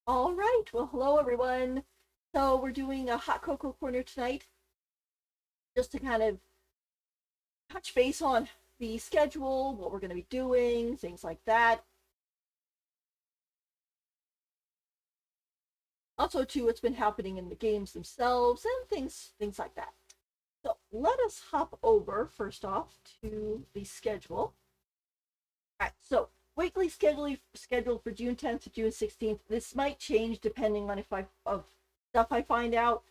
All right. Well, hello everyone. So we're doing a hot cocoa corner tonight, just to kind of touch base on the schedule, what we're going to be doing, things like that. Also, too, what's been happening in the games themselves and things like that. So let us hop over first off to the schedule. All right. So weekly scheduled for June 10th to June 16th. This might change depending on if I of stuff I find out,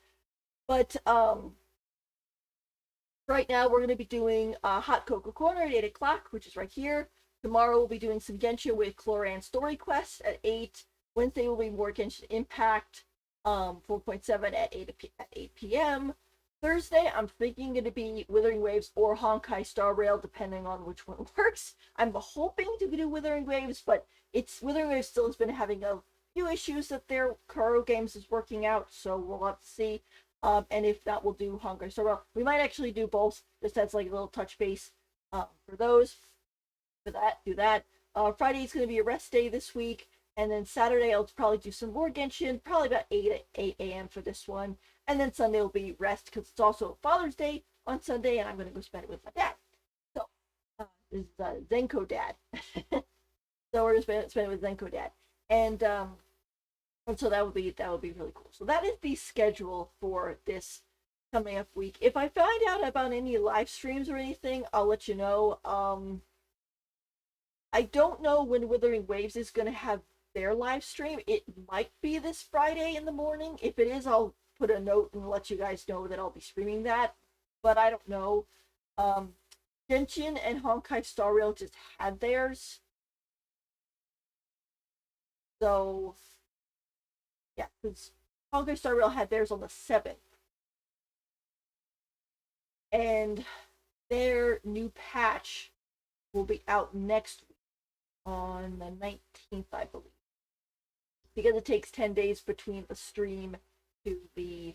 but right now, we're going to be doing Hot Cocoa Corner at 8 o'clock, which is right here. Tomorrow, we'll be doing some Genshin with Cloran Story Quest at 8. Wednesday, will be more Genshin Impact 4.7 at 8 p.m. Thursday, I'm thinking going to be Wuthering Waves or Honkai Star Rail, depending on which one works. I'm hoping to do Wuthering Waves, but it's Wuthering Waves still has been having a few issues that their Kuro games is working out, so we'll have to see. And if not, we'll do Hunger. So we might actually do both, just as like a little touch base for those. For that, do that. Friday is going to be a rest day this week, and then Saturday I'll probably do some more Genshin, probably about 8 a.m. for this one, and then Sunday will be rest because it's also Father's Day on Sunday, and I'm going to go spend it with my dad. So this is Zenko Dad. So we're going to spend it with Zenko Dad, and so that would be really cool. So that is the schedule for this coming up week. If I find out about any live streams or anything, I'll let you know. I don't know when Withering Waves is going to have their live stream. It might be this Friday in the morning. If it is, I'll put a note and let you guys know that I'll be streaming that. But I don't know. Genshin and Honkai Star Rail just had theirs. So yeah, because Honkai Star Rail had theirs on the 7th. And their new patch will be out next week on the 19th, I believe. Because it takes 10 days between the stream to the.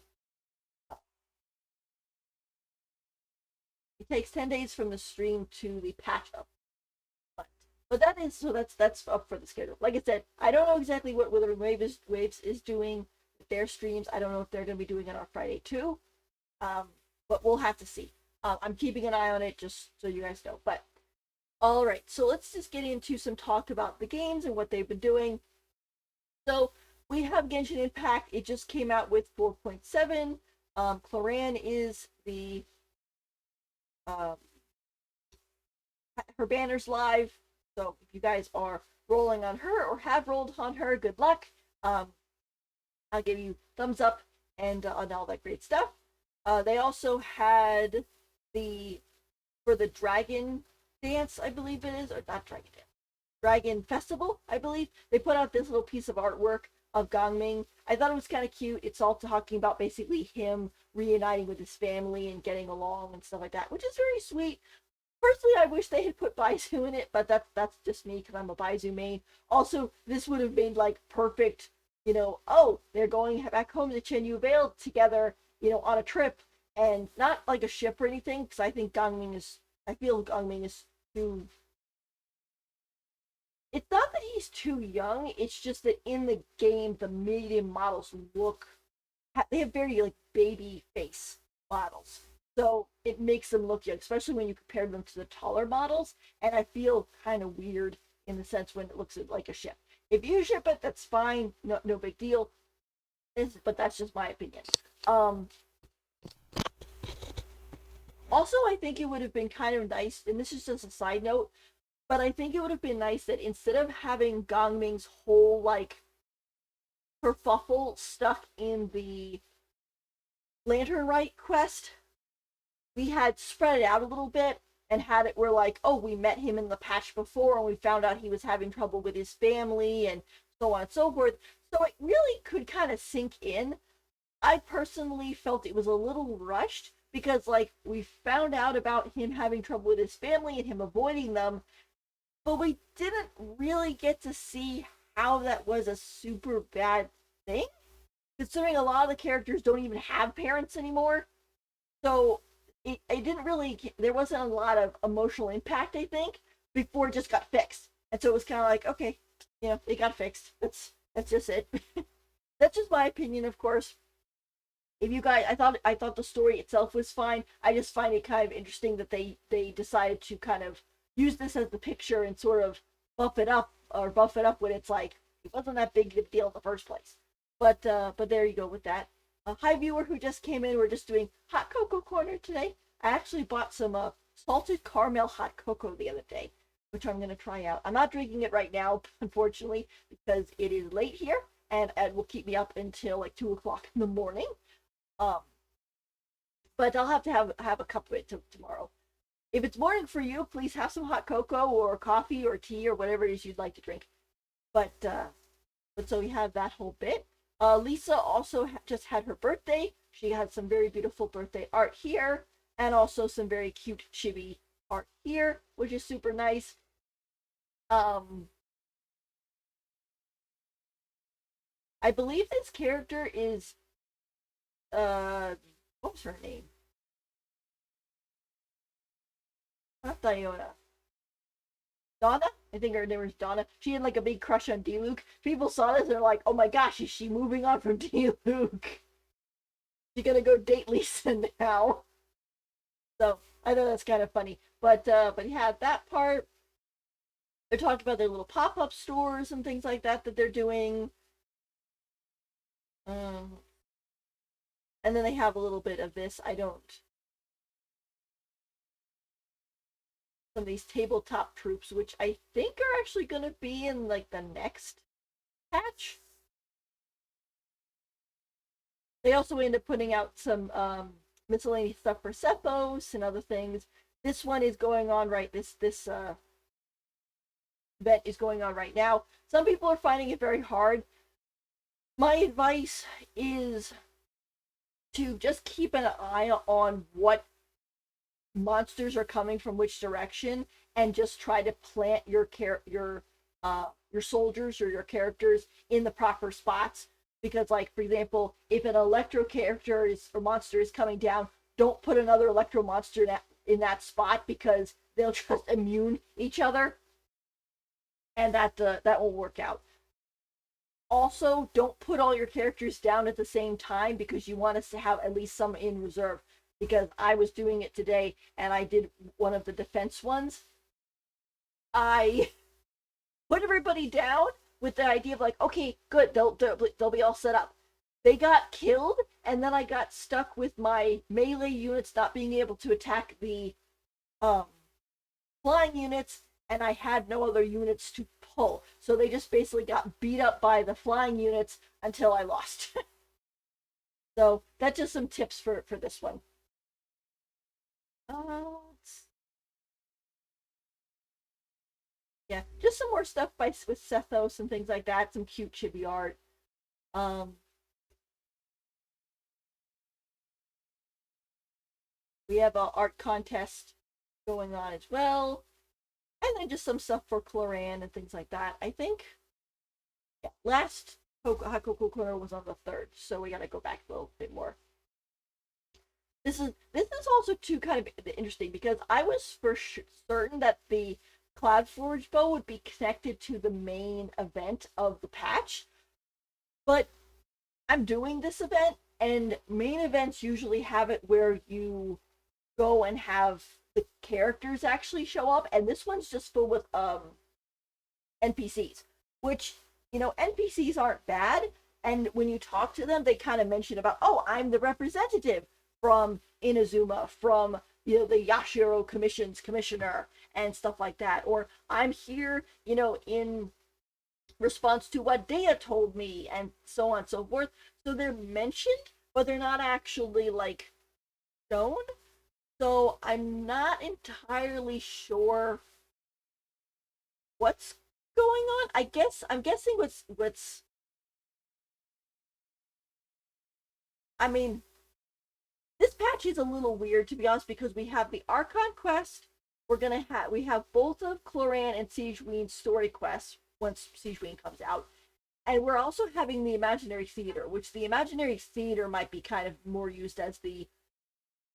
It takes 10 days from the stream to the patch up. But that's up for the schedule. Like I said, I don't know exactly what Withering Waves is doing with their streams. I don't know if they're going to be doing it on Friday too. But we'll have to see. I'm keeping an eye on it just so you guys know. But all right, so let's just get into some talk about the games and what they've been doing. So we have Genshin Impact. It just came out with 4.7. Cloran is the her banner's live. So if you guys are rolling on her or have rolled on her, good luck. I'll give you thumbs up and all that great stuff. They also had for the Dragon Dance, I believe it is, or not Dragon Dance, Dragon Festival, I believe. They put out this little piece of artwork of Gangming. I thought it was kind of cute. It's all talking about basically him reuniting with his family and getting along and stuff like that, which is very sweet. Personally, I wish they had put Baizu in it, but that's just me because I'm a Baizu main. Also, this would have been like perfect, they're going back home to Chen Yu Vale together, on a trip, and not like a ship or anything, because I feel Gangming is too. It's not that he's too young, it's just that in the game, the medium models they have very like baby face models. So it makes them look young, especially when you compare them to the taller models. And I feel kind of weird in the sense when it looks like a ship. If you ship it, that's fine, no big deal. But that's just my opinion. Also, I think it would have been kind of nice, and this is just a side note, but I think it would have been nice that instead of having Gangming's whole like kerfuffle stuck in the Lantern Rite quest, we had spread it out a little bit and had it where like, oh, we met him in the patch before and we found out he was having trouble with his family and so on and so forth. So it really could kind of sink in. I personally felt it was a little rushed because like we found out about him having trouble with his family and him avoiding them, but we didn't really get to see how that was a super bad thing, considering a lot of the characters don't even have parents anymore. So it didn't really, there wasn't a lot of emotional impact, I think, before it just got fixed. And so it was kind of like, okay, it got fixed. That's just it. That's just my opinion, of course. If you guys, I thought the story itself was fine. I just find it kind of interesting that they decided to kind of use this as the picture and sort of buff it up when it's like it wasn't that big of a deal in the first place. But there you go with that. Hi viewer who just came in. We're just doing hot cocoa corner today. I actually bought some salted caramel hot cocoa the other day, which I'm gonna try out. I'm not drinking it right now, unfortunately, because it is late here and it will keep me up until like 2 o'clock in the morning. Um, but I'll have to have a cup of it tomorrow. If it's morning for you, please have some hot cocoa or coffee or tea or whatever it is you'd like to drink. But so we have that whole bit. Lisa also just had her birthday. She had some very beautiful birthday art here, and also some very cute chibi art here, which is super nice. Um, I believe this character is what was her name? Not Diona. Donna? I think her name was Donna. She had like a big crush on D-Luke. People saw this and they're like, oh my gosh, is she moving on from D-Luke? She's gonna go date Lisa now. So I know that's kind of funny. But yeah, that part. They talked about their little pop-up stores and things like that they're doing. Um, and then they have a little bit of this. I don't some of these tabletop troops, which I think are actually going to be in like the next patch. They also end up putting out some miscellaneous stuff for Cephos and other things. This one is going on right. This event is going on right now. Some people are finding it very hard. My advice is to just keep an eye on what monsters are coming from which direction, and just try to plant your soldiers or your characters in the proper spots. Because, like, for example, if an electro character or monster is coming down, don't put another electro monster in that spot, because they'll just immune each other, and that won't work out. Also, don't put all your characters down at the same time, because you want us to have at least some in reserve. Because I was doing it today and I did one of the defense ones. I put everybody down with the idea of like, okay, good, they'll be all set up. They got killed, and then I got stuck with my melee units not being able to attack the um, flying units, and I had no other units to pull. So they just basically got beat up by the flying units until I lost. So that's just some tips for this one. Uh, yeah, just some more stuff with Sethos and things like that. Some cute chibi art. Um, we have an art contest going on as well, and then just some stuff for Cloran and things like that. I think. Yeah, last Hakoko Corner was on the 3rd, so we gotta go back a little bit more. This is also too kind of interesting, because I was for certain that the Cloudforge bow would be connected to the main event of the patch, but I'm doing this event, and main events usually have it where you go and have the characters actually show up, and this one's just filled with NPCs, which, NPCs aren't bad, and when you talk to them, they kind of mention about, oh, I'm the representative from Inazuma, from the Yashiro Commission's commissioner and stuff like that, or I'm here, in response to what Dea told me, and so on and so forth. So they're mentioned, but they're not actually like shown. So I'm not entirely sure what's going on. I'm guessing what's I mean, this patch is a little weird, to be honest, because we have the Archon quest. We have both of Cloran and Siegeween's story quests once Siegeween comes out. And we're also having the Imaginary Theater, which the Imaginary Theater might be kind of more used as the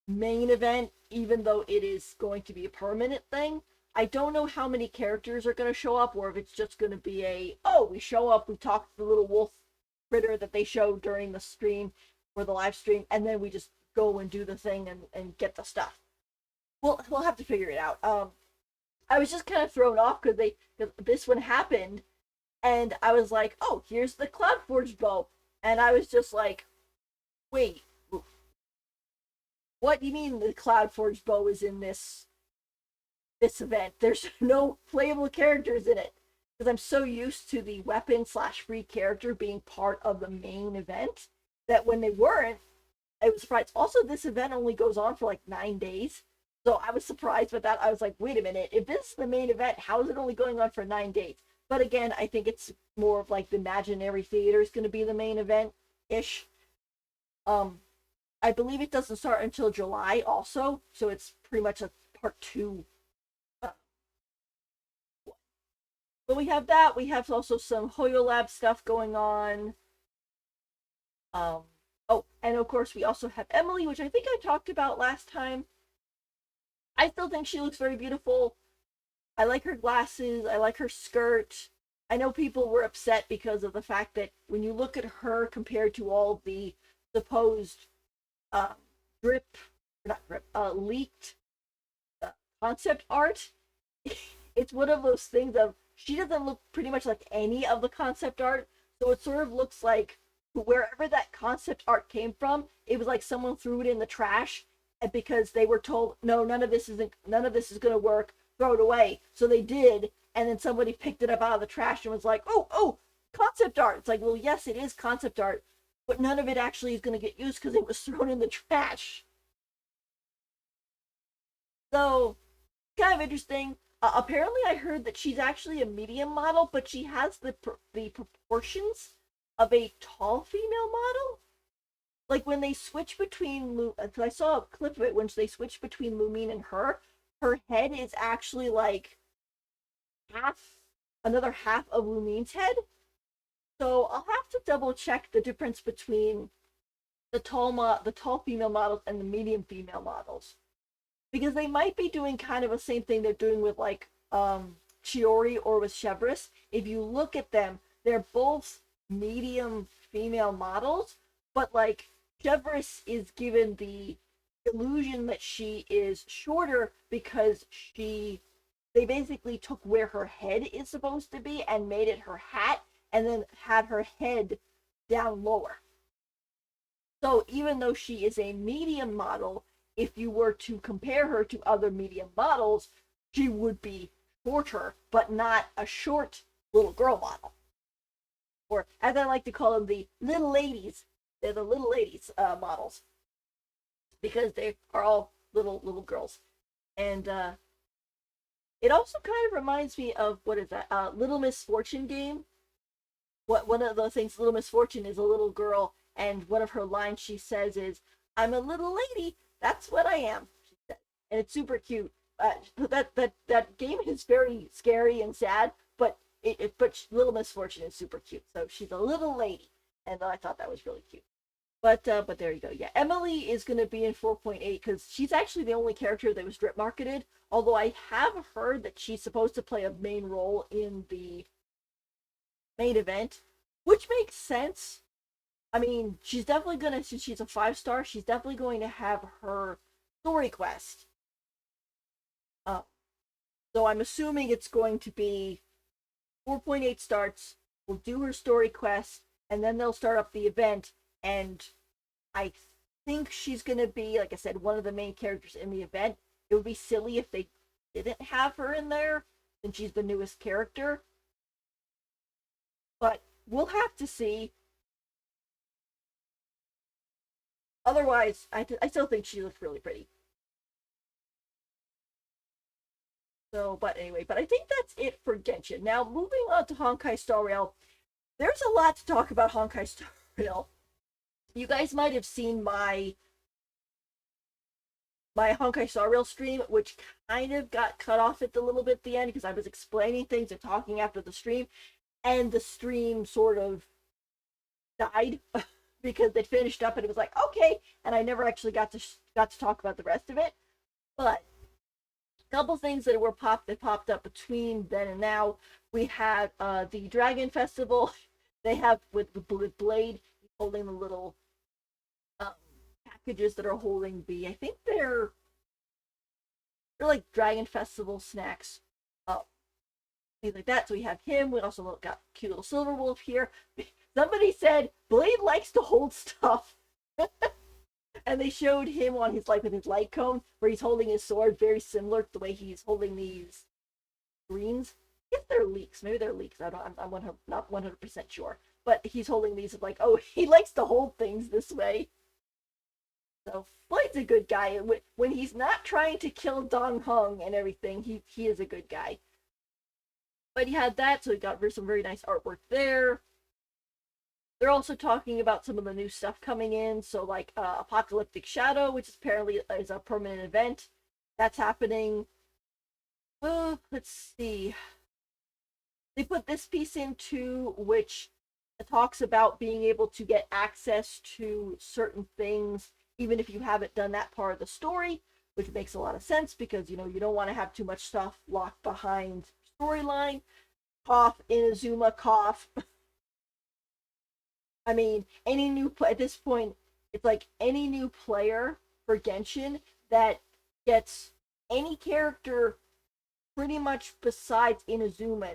main event, even though it is going to be a permanent thing. I don't know how many characters are going to show up, or if it's just going to be we show up, we talk to the little wolf critter that they show during the stream or the live stream, and then we just go and do the thing and get the stuff. We'll have to figure it out. I was just kind of thrown off because this one happened, and I was like, oh, here's the Cloudforge bow, and I was just like, wait, what do you mean the Cloudforge bow is in this event? There's no playable characters in it because I'm so used to the weapon slash free character being part of the main event that when they weren't, I was surprised. Also, this event only goes on for like 9 days. So I was surprised with that. I was like, wait a minute, if this is the main event, how is it only going on for 9 days? But again, I think it's more of like the Imaginary Theater is going to be the main event ish. Um, I believe it doesn't start until July also, so it's pretty much a part two. Uh, but we have that. We have also some Hoyo Lab stuff going on. Um, oh, and of course we also have Emily, which I think I talked about last time. I still think she looks very beautiful. I like her glasses. I like her skirt. I know people were upset because of the fact that when you look at her compared to all the supposed uh, drip, not drip, leaked uh, concept art, it's one of those things of she doesn't look pretty much like any of the concept art. So it sort of looks like wherever that concept art came from, it was like someone threw it in the trash because they were told, no, none of this is going to work, throw it away. So they did, and then somebody picked it up out of the trash and was like, oh, concept art. It's like, well, yes, it is concept art, but none of it actually is going to get used because it was thrown in the trash. So kind of interesting. Apparently, I heard that she's actually a medium model, but she has the proportions of a tall female model. Like when they switch between, I saw a clip of it when they switch between Lumine and her head is actually like half, another half of Lumine's head. So I'll have to double check the difference between the tall female models and the medium female models because they might be doing kind of the same thing they're doing with like Chiori or with Chevrolet. If you look at them, they're both medium female models, but like Chevrolet is given the illusion that she is shorter because they basically took where her head is supposed to be and made it her hat and then had her head down lower. So even though she is a medium model, if you were to compare her to other medium models, she would be shorter, but not a short little girl model. Or as I like to call them, the little ladies. They're the little ladies models because they are all little girls. And it also kind of reminds me of what is that? Little Miss Fortune game. What one of the things Little Miss Fortune is a little girl, and one of her lines she says is, "I'm a little lady. That's what I am." She said, and it's super cute. That game is very scary and sad, but but Little Miss Fortune is super cute. So she's a little lady, and I thought that was really cute. But there you go. Yeah, Emily is going to be in 4.8 because she's actually the only character that was drip marketed. Although I have heard that she's supposed to play a main role in the main event, which makes sense. I mean, she's definitely gonna, since she's a 5 star, she's definitely going to have her story quest. Uh, so I'm assuming it's going to be 4.8 starts. We'll do her story quest, and then they'll start up the event. And I think she's gonna be, like I said, one of the main characters in the event. It would be silly if they didn't have her in there, since she's the newest character. But we'll have to see. Otherwise, I still think she looks really pretty. So, but anyway, but I think that's it for Genshin. Now, moving on to Honkai Star Rail. There's a lot to talk about Honkai Star Rail. You guys might have seen my Honkai Star Rail stream, which kind of got cut off at the little bit at the end because I was explaining things and talking after the stream, and the stream sort of died because it finished up and it was like okay, and I never actually got to talk about the rest of it. But a couple things that popped up between then and now. We had the Dragon Festival they have with Blade holding the little um, packages that are holding I think they're like Dragon Festival snacks, uh, things like that. So we have him. We also got cute little Silver Wolf here. Somebody said Blade likes to hold stuff, and they showed him on his with his light cone where he's holding his sword, very similar to the way he's holding these greens. If they're leaks, maybe they're leaks. I don't. I'm not 100% sure. But he's holding these like, oh, he likes to hold things this way. So Blade's a good guy. When he's not trying to kill Dong Hung and everything, he is a good guy. But he had that, so he got some very nice artwork there. They're also talking about some of the new stuff coming in. So like Apocalyptic Shadow, which is apparently is a permanent event. That's happening. Let's see. They put this piece in too, which talks about being able to get access to certain things even if you haven't done that part of the story, which makes a lot of sense because you don't want to have too much stuff locked behind storyline. Cough, Inazuma, cough. I mean, any new at this point, it's like any new player for Genshin that gets any character pretty much besides Inazuma,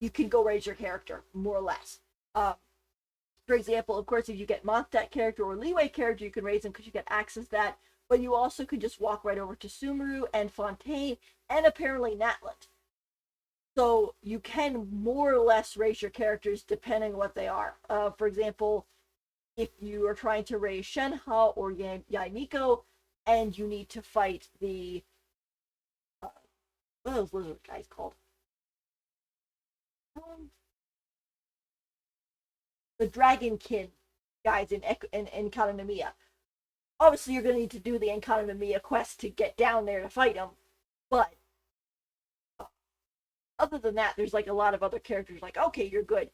you can go raise your character, more or less. For example, of course, if you get Mondstadt character or Leeway character, you can raise them because you get access to that. But you also could just walk right over to Sumeru and Fontaine and apparently Natlet. So you can more or less raise your characters depending on what they are. For example, if you are trying to raise Shenhe or Yaimiko, and you need to fight the what are those lizard guys called? The Dragonkin guys in Enkanomiya. Obviously, you're going to need to do the Enkanomiya quest to get down there to fight them, but other than that, there's like a lot of other characters like, okay, you're good.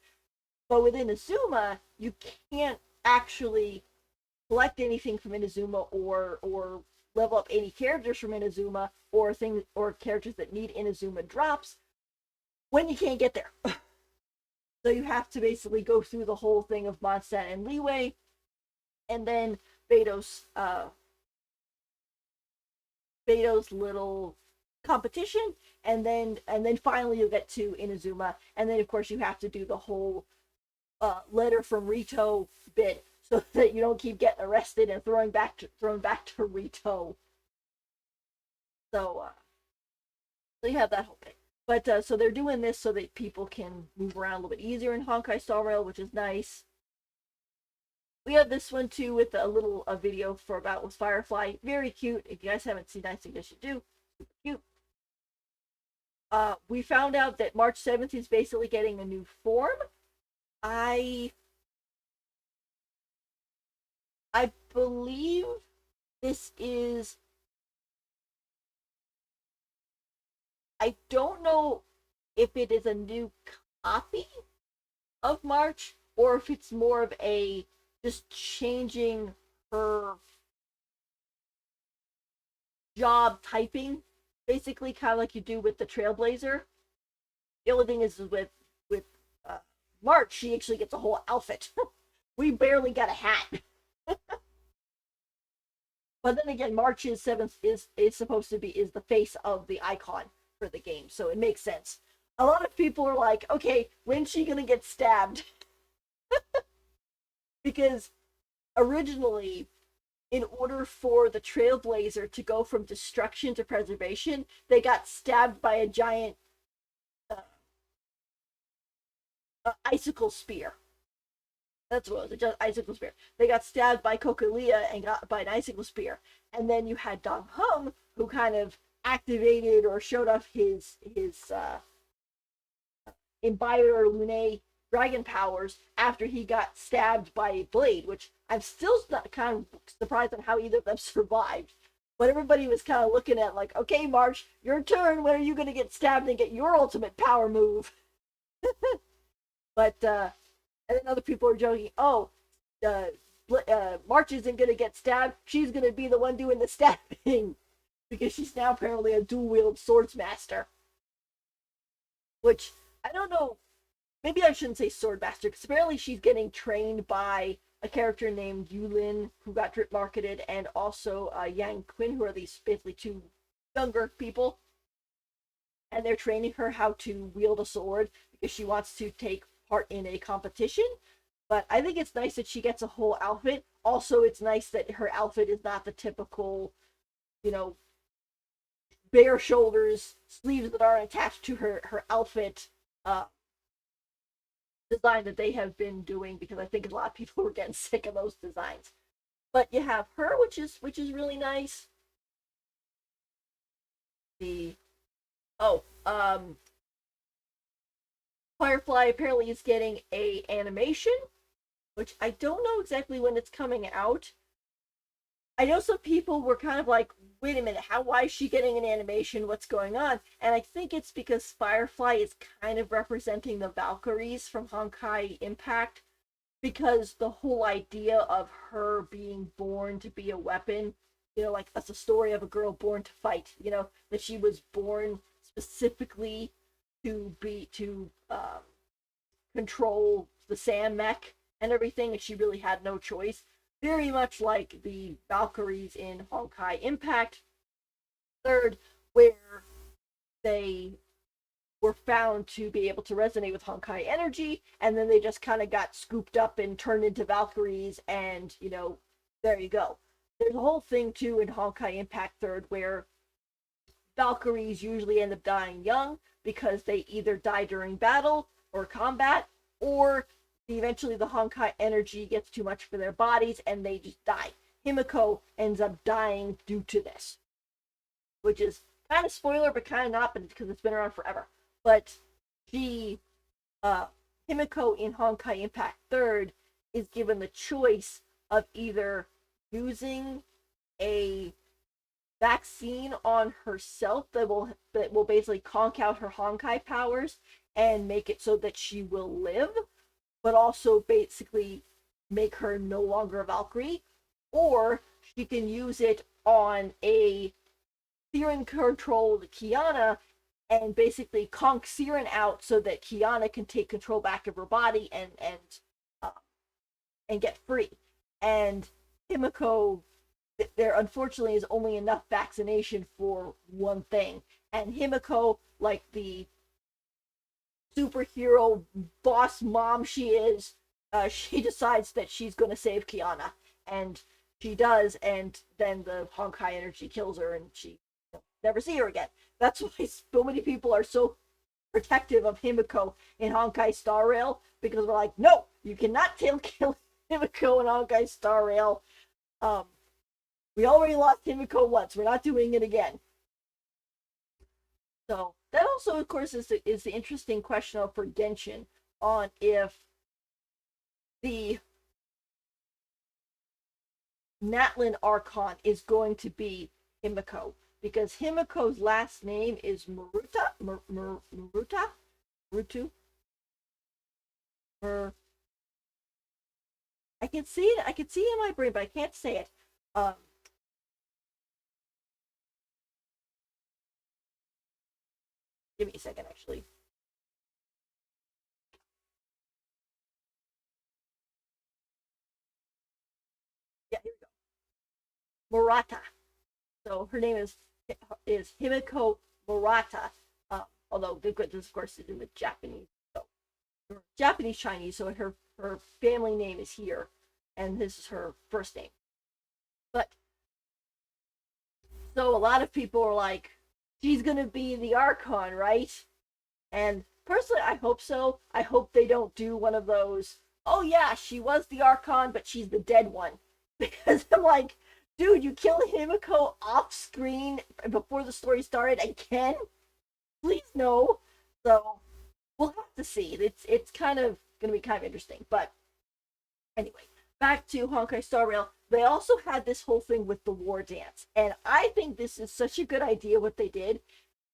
But with Inazuma, you can't actually collect anything from Inazuma or level up any characters from Inazuma or things or characters that need Inazuma drops when you can't get there. So you have to basically go through the whole thing of Mondstadt and Leeway, and then Beto's little competition, and then finally you'll get to Inazuma, and then of course you have to do the whole letter from Rito bit so that you don't keep getting arrested and thrown back to Rito. So you have that whole thing. But so they're doing this so that people can move around a little bit easier in Honkai Star Rail, which is nice. We have this one too with a video for about with Firefly. Very cute. If you guys haven't seen, I suggest you do. Super cute. We found out that March 7th is basically getting a new form. I believe this is. I don't know if it is a new copy of March or if it's more of a just changing her job typing, basically kind of like you do with the Trailblazer. The only thing is with March, she actually gets a whole outfit. We barely got a hat. But then again, March's 7th is supposed to be is the face of the icon for the game, so it makes sense. A lot of people are like, okay, when's she gonna get stabbed? Because originally, in order for the Trailblazer to go from destruction to preservation, they got stabbed by a giant icicle spear. That's what it was, just icicle spear. They got stabbed by Kokaliya and got by an icicle spear. And then you had Dong Hung, who kind of activated or showed off his Imbiter or Lune dragon powers after he got stabbed by a blade, which I'm still kind of surprised on how either of them survived. But everybody was kind of looking at like, okay, March, your turn. When are you going to get stabbed and get your ultimate power move? But and then other people are joking, oh, March isn't going to get stabbed. She's going to be the one doing the stabbing because she's now apparently a dual-wield swords master. Which, I don't know maybe I shouldn't say sword master, because apparently she's getting trained by a character named Yulin, who got drip marketed, and also Yang Quinn, who are these basically two younger people, and they're training her how to wield a sword because she wants to take part in a competition. But I think it's nice that she gets a whole outfit. Also, it's nice that her outfit is not the typical, you know, bare shoulders, sleeves that aren't attached to her outfit uh, design that they have been doing, because I think a lot of people were getting sick of those designs. But you have her, which is really nice. The oh, Firefly apparently is getting a animation, which I don't know exactly when it's coming out. I know some people were kind of like, wait a minute, why is she getting an animation? What's going on? And I think it's because Firefly is kind of representing the Valkyries from Honkai Impact, because the whole idea of her being born to be a weapon, like that's a story of a girl born to fight, that she was born specifically to control the sand mech and everything, and she really had no choice. Very much like the Valkyries in Honkai Impact Third, where they were found to be able to resonate with Honkai energy, and then they just kind of got scooped up and turned into Valkyries, and there you go. There's a whole thing too in Honkai Impact Third where Valkyries usually end up dying young because they either die during battle or combat, or eventually the Honkai energy gets too much for their bodies and they just die. Himiko ends up dying due to this, which is kind of spoiler, but kind of not, because it's been around forever. But she, Himiko in Honkai Impact Third, is given the choice of either using a vaccine on herself that will basically conk out her Honkai powers and make it so that she will live, but also basically make her no longer a Valkyrie, or she can use it on a Siren controlled Kiana and basically conk Siren out so that Kiana can take control back of her body uh, and get free. And Himiko, there unfortunately is only enough vaccination for one thing, and Himiko, like the superhero boss mom she is, she decides that she's going to save Kiana, and she does, and then the Honkai energy kills her, and she never see her again. That's why so many people are so protective of Himiko in Honkai Star Rail, because they're like, no, you cannot kill Himiko in Honkai Star Rail. We already lost Himiko once. We're not doing it again. So that also, of course, is the interesting question for Genshin on if the Natlin Archon is going to be Himiko, because Himiko's last name is Murutu. I can see it. I can see it in my brain, but I can't say it. Um, Give me a second, actually. Yeah, here we go. Murata. So her name is Himiko Murata. Although this, of course, to do with Japanese, so Japanese Chinese. So her family name is here, and this is her first name. But so a lot of people are like, she's gonna be the Archon, right? And personally, I hope so. I hope they don't do one of those, oh yeah, she was the Archon, but she's the dead one. Because I'm like, dude, you killed Himiko off screen before the story started again? Please no. So we'll have to see. It's kind of gonna be kind of interesting. But anyway, back to Honkai Star Rail. They also had this whole thing with the war dance. And I think this is such a good idea what they did,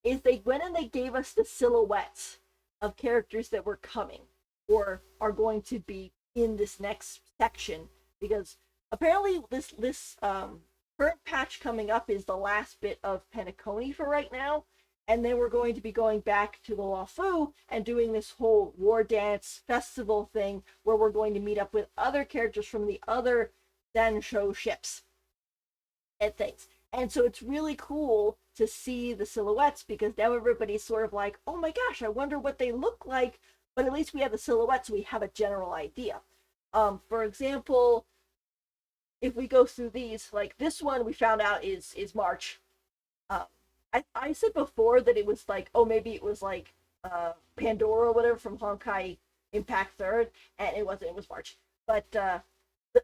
is they went and they gave us the silhouettes of characters that were coming or are going to be in this next section, because apparently this current patch coming up is the last bit of Penacony for right now, and then we're going to be going back to the Luofu and doing this whole war dance festival thing where we're going to meet up with other characters from the other Densho ships and things. And so it's really cool to see the silhouettes because now everybody's sort of like, oh my gosh, I wonder what they look like. But at least we have the silhouettes, so we have a general idea. For example, if we go through these, like this one we found out is March. Um, I said before that it was like, oh, maybe it was like Pandora or whatever from Honkai Impact Third, and it wasn't. It was March. But the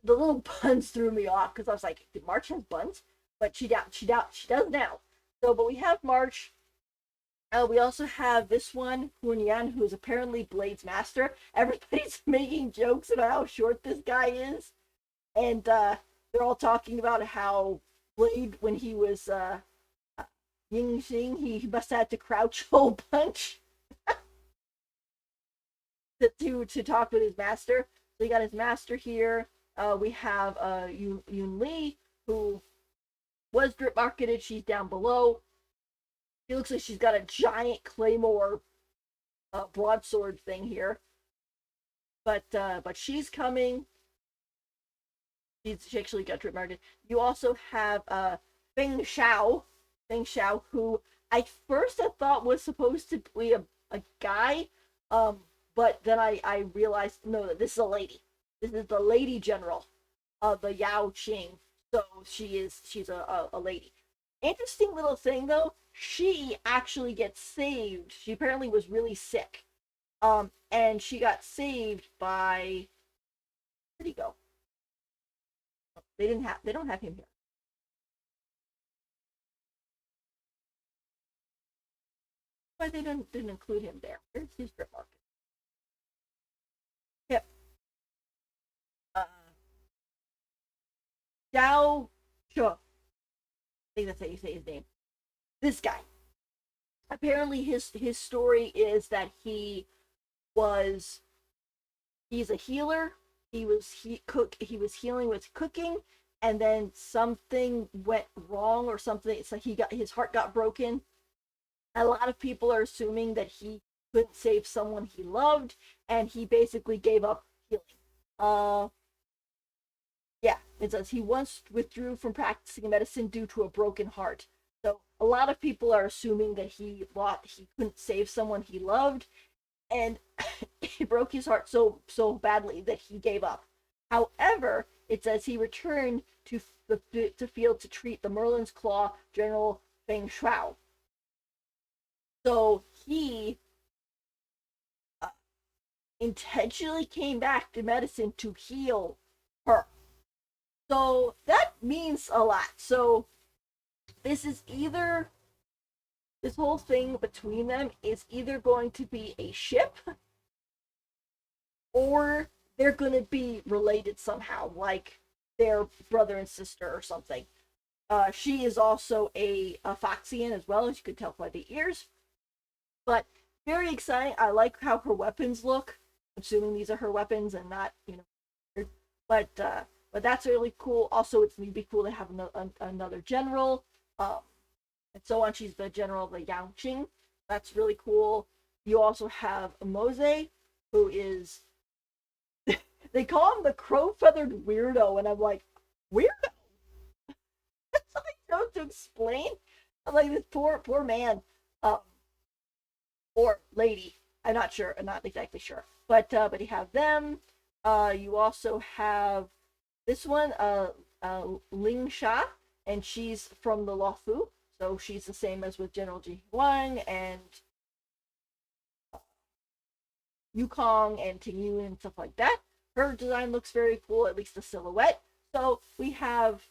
little buns threw me off because I was like, did March have buns? But she does now. So, but we have March. We also have this one, Hunyan, who is apparently Blade's master. Everybody's making jokes about how short this guy is, and they're all talking about how Blade, when he was Ying Xing, he must have had to crouch a whole bunch to talk with his master. So we got his master here. We have Yun Li, who was drip marketed. She's down below. She looks like she's got a giant claymore broadsword thing here. But she's coming. She actually got drip marketed. You also have Feng Xiao, who I first I thought was supposed to be a guy, but then I realized no, that this is a lady. This is the lady general of the Yao Qing. So she's a lady. Interesting little thing though, she actually gets saved. She apparently was really sick. And she got saved by where'd he go? They don't have him here. Why they didn't include him there? Where's his strip market? Yep. Uh Xiao Shu. I think that's how you say his name. This guy. Apparently his story is that was he's a healer. He was healing with cooking, and then something went wrong or something. It's like his heart got broken. A lot of people are assuming that he couldn't save someone he loved, and he basically gave up healing. Uh, yeah, it says he once withdrew from practicing medicine due to a broken heart. So a lot of people are assuming that he couldn't save someone he loved, and he broke his heart so badly that he gave up. However, it says he returned to the field to treat the Merlin's Claw General Feng Shuao. So he intentionally came back to medicine to heal her. So that means a lot. So this is either this whole thing between them is either going to be a ship or they're going to be related somehow, like their brother and sister or something. She is also a Foxian as well, as you could tell by the ears. But very exciting. I like how her weapons look. Assuming these are her weapons and not, but that's really cool. Also, it'd be cool to have another general, and so on. She's the general of the Yangqing. That's really cool. You also have Mose, who is they call him the crow-feathered weirdo, and I'm like, weirdo? That's all I know to explain. I'm like, this poor man, or lady. I'm not sure. I'm not exactly sure. But you have them. You also have this one, Ling Sha, and she's from the Luofu, so she's the same as with General Ji Huang and Yukong and Tingyun and stuff like that. Her design looks very cool, at least the silhouette. So we have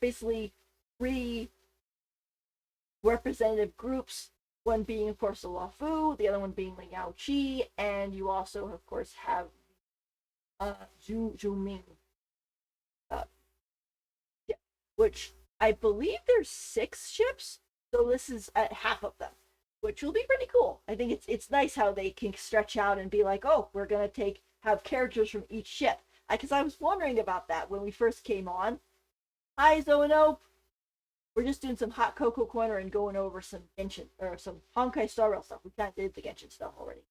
basically three representative groups. One being, of course, the Luofu, the other one being the Yao Qi, and you also, of course, have Zhu Ming, yeah, which I believe there's 6 ships, so this is at half of them, which will be pretty cool. I think it's nice how they can stretch out and be like, oh, we're gonna have characters from each ship. Because I was wondering about that when we first came on. Hi, Zonope. we're just doing some hot cocoa corner and going over some Genshin or some Honkai Star Rail stuff. We kind of did the Genshin stuff already.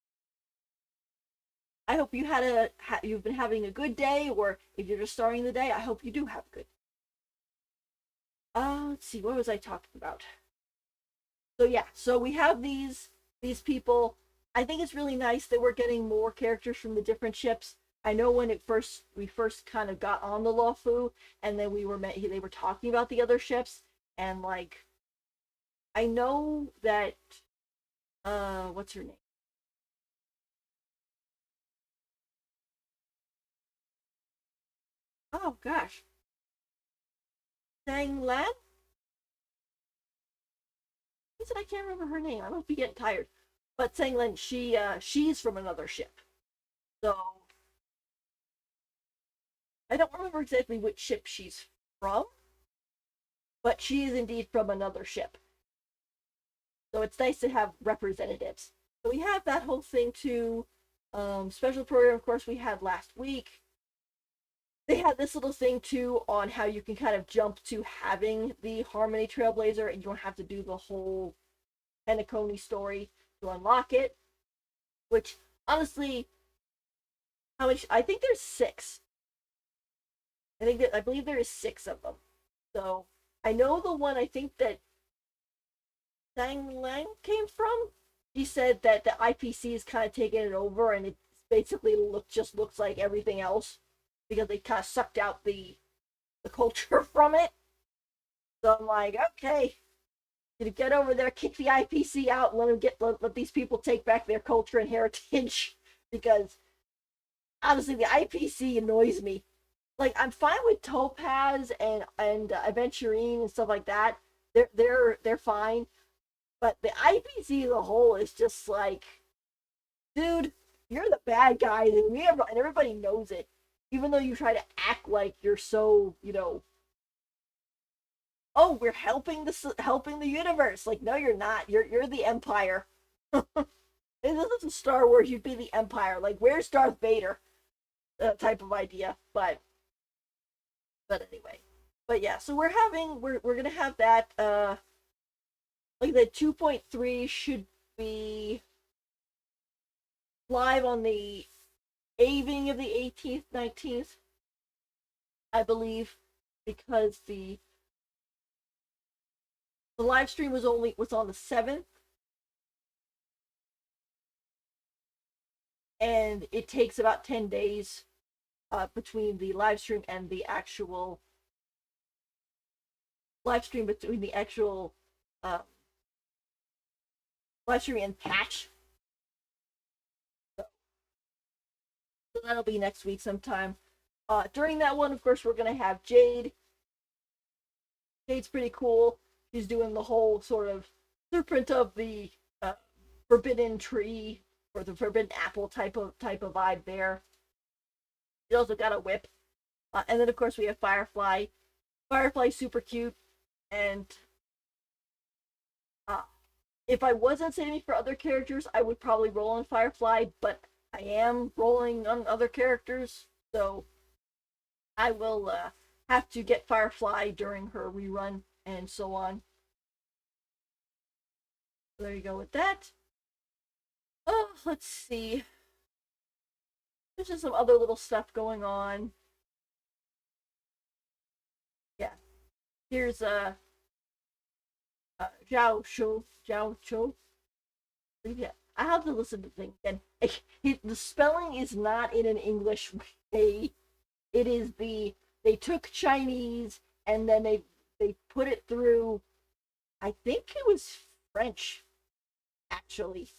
I hope you've been having a good day, or if you're just starting the day, I hope you do have a good. Let's see, what was I talking about? So yeah, so we have these people. I think it's really nice that we're getting more characters from the different ships. I know when we first kind of got on the Luofu, and then they were talking about the other ships, and like I know that what's her name? Oh gosh, Sang Lan. Who said I can't remember her name? I must be getting tired. But Sang Lan, she's from another ship, so I don't remember exactly which ship she's from, but she is indeed from another ship. So it's nice to have representatives. So we have that whole thing too. Special program, of course, we had last week. They had this little thing too on how you can kind of jump to having the Harmony Trailblazer and you don't have to do the whole Penacony story to unlock it. Which honestly, how much? I think there's six. I believe there is six of them. So I know the one I think that Sang Lang came from. He said that the IPC is kind of taking it over, and it basically just looks like everything else because they kind of sucked out the culture from it. So I'm like, okay, get over there, kick the IPC out, and let these people take back their culture and heritage because honestly, the IPC annoys me. Like I'm fine with Topaz and Aventurine and stuff like that. They're fine, but the IPC as a whole is just like, dude, you're the bad guy, and everybody knows it. Even though you try to act like you're so, oh, we're helping the universe. Like, no, you're not. You're the Empire. If this is Star Wars, you'd be the Empire. Like, where's Darth Vader? Type of idea. But anyway, but yeah. So we're gonna have that. Like the 2.3 should be live on the evening of the 18th, 19th, I believe, because the live stream was on the 7th, and it takes about 10 days between the live stream and the actual live stream between the actual uh, live stream and patch. So that'll be next week sometime. During that one, of course, we're gonna have Jade. Jade's pretty cool. She's doing the whole sort of blueprint of the uh, forbidden tree or the forbidden apple type of vibe there. She also got a whip, and then of course we have Firefly. Firefly's super cute, and uh, if I wasn't saving for other characters, I would probably roll on Firefly, but I am rolling on other characters, so I will have to get Firefly during her rerun and so on. So there you go with that. Oh, let's see. There's just some other little stuff going on. Yeah. Here's Zhao Shou. Zhao Chou. Yeah. I have to listen to things again. The spelling is not in an English way. It is they took Chinese and then they put it through. I think it was French, actually,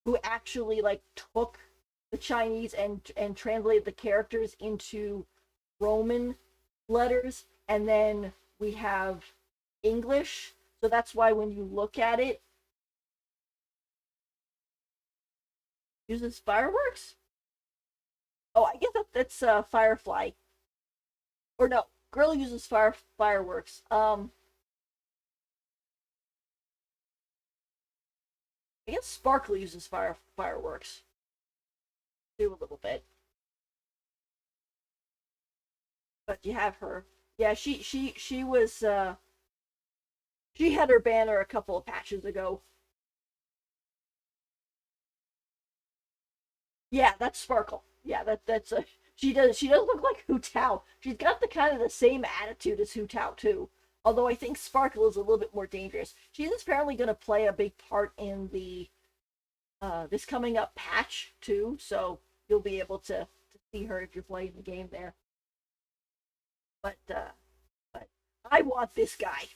who actually like took the Chinese and translated the characters into Roman letters, and then we have English. So that's why when you look at it, uses fireworks. Oh, I guess that's Firefly, or no, Girl uses fireworks. I guess Sparkle uses fireworks too a little bit, but you have her. Yeah, she was She had her banner a couple of patches ago. Yeah, that's Sparkle. Yeah, that's a she does look like Hu Tao. She's got the kind of the same attitude as Hu Tao too. Although I think Sparkle is a little bit more dangerous. She's apparently going to play a big part in the this coming up patch too, so you'll be able to see her if you're playing the game there. But I want this guy.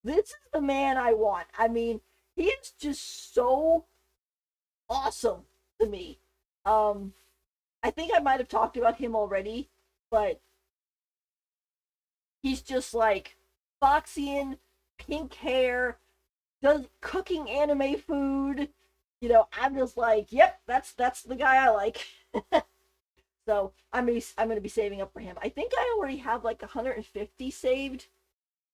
This is the man I want. I mean, he is just so awesome to me. Um, I think I might have talked about him already, but he's just like Foxian, pink hair, does cooking anime food. I'm just like, yep, that's the guy I like. So I'm gonna be saving up for him. I think I already have like 150 saved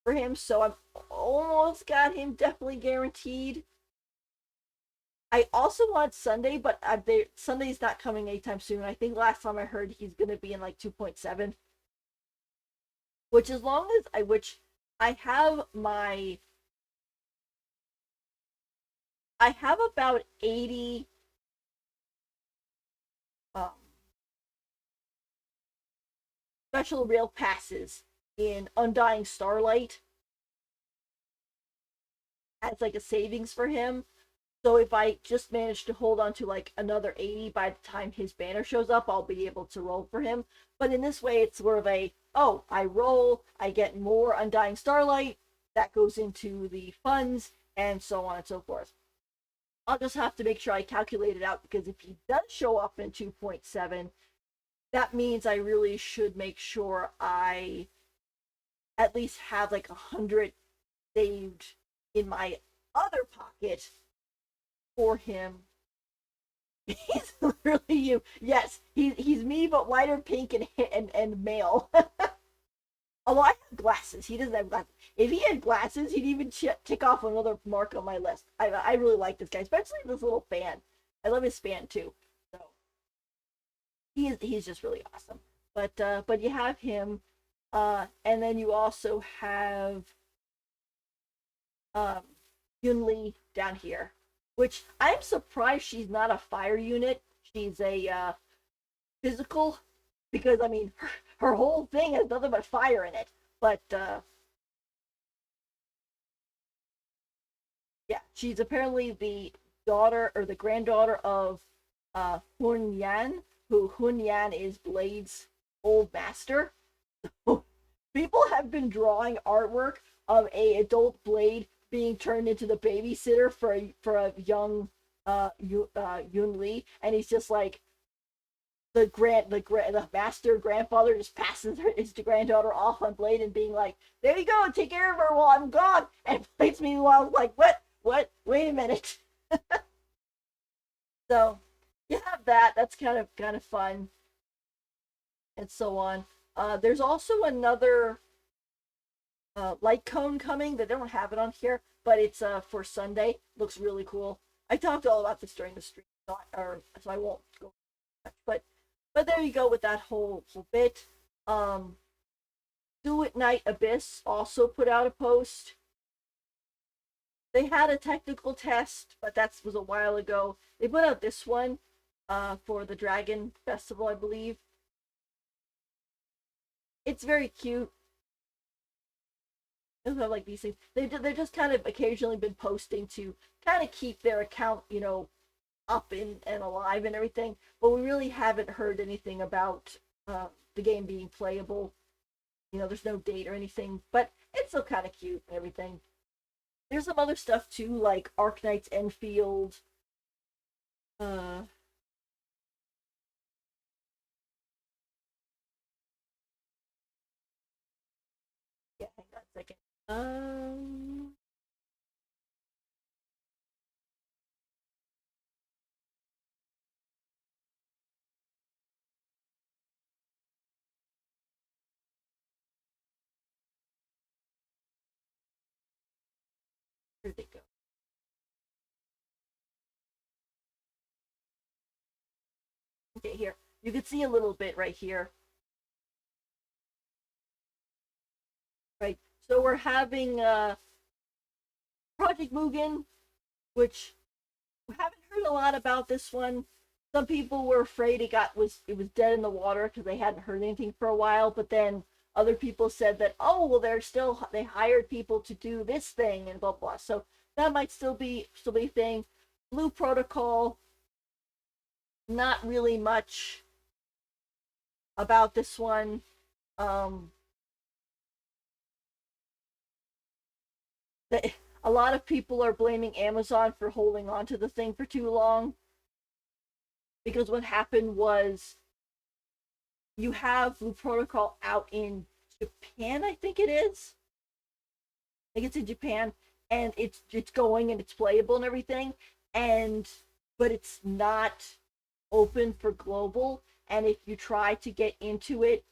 for him, so I'm almost got him definitely guaranteed. I also want Sunday, but Sunday's not coming anytime soon. I think last time I heard he's gonna be in like 2.7, which as long as I which I have my I have about 80 um, special rail passes in Undying Starlight as like a savings for him. So if I just manage to hold on to like another 80 by the time his banner shows up, I'll be able to roll for him. But in this way, it's sort of a, oh, I roll, I get more Undying Starlight, that goes into the funds, and so on and so forth. I'll just have to make sure I calculate it out because if he does show up in 2.7, that means I really should make sure I at least have like 100 saved in my other pocket for him. He's literally you. Yes, he's me, but lighter pink and male. Although I have glasses, he doesn't have glasses. If he had glasses, he'd even tick off another mark on my list. I really like this guy, especially this little fan. I love his fan too. So he's just really awesome. But you have him, and then you also have um Yunli down here, which I'm surprised she's not a fire unit. She's a physical, because I mean her whole thing has nothing but fire in it. But yeah, she's apparently the daughter or the granddaughter of Hun Yan, who Hun Yan is Blade's old master. People have been drawing artwork of a adult Blade being turned into the babysitter for a young Yun Li, and he's just like the master grandfather just passes his granddaughter off on Blade and being like, "There you go, take care of her while I'm gone." And Blade's meanwhile like, "What? Wait a minute." So you have that. That's kind of fun, and so on. There's also another light cone coming that they don't have it on here, but it's for Sunday. Looks really cool. I talked all about this during the stream, so I won't go much. But there you go with that whole bit. Um, Do It Night Abyss also put out a post. They had a technical test, but that was a while ago. They put out this one for the Dragon Festival, I believe. It's very cute. Like these things. They've just kind of occasionally been posting to kind of keep their account, up and alive and everything. But we really haven't heard anything about the game being playable. There's no date or anything, but it's still kind of cute and everything. There's some other stuff too, like Arknight's Enfield. Uh, yeah, hang on a second. Where they go? Okay, here. You can see a little bit right here. Right. So we're having Project Mugen, which we haven't heard a lot about this one. Some people were afraid it was dead in the water because they hadn't heard anything for a while, but then other people said that, oh well, they hired people to do this thing and blah blah. So that might still be a thing. Blue Protocol, not really much about this one. Um, a lot of people are blaming Amazon for holding on to the thing for too long, because what happened was you have Blue Protocol out in Japan, I think it is. I think it's in Japan, and it's going and it's playable and everything, and but it's not open for global. And if you try to get into it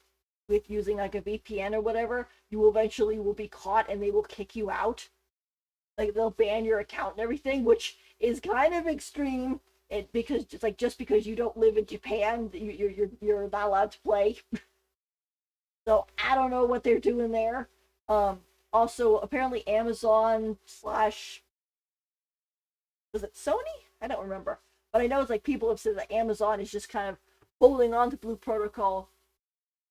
with using like a VPN or whatever, you eventually will be caught and they will kick you out. Like they'll ban your account and everything, which is kind of extreme. Because just because you don't live in Japan, you're not allowed to play. So I don't know what they're doing there. Also, apparently Amazon slash, was it Sony? I don't remember, but I know it's like people have said that Amazon is just kind of holding on to Blue Protocol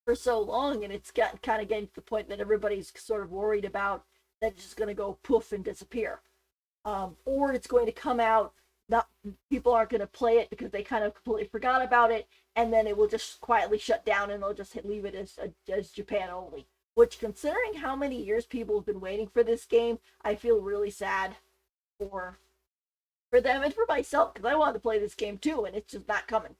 for so long, and it's got kind of getting to the point that everybody's sort of worried about that it's just going to go poof and disappear, or it's going to come out. Not people aren't going to play it because they kind of completely forgot about it, and then it will just quietly shut down, and they'll just leave it as Japan only. Which, considering how many years people have been waiting for this game, I feel really sad for for them and for myself because I wanted to play this game too, and it's just not coming.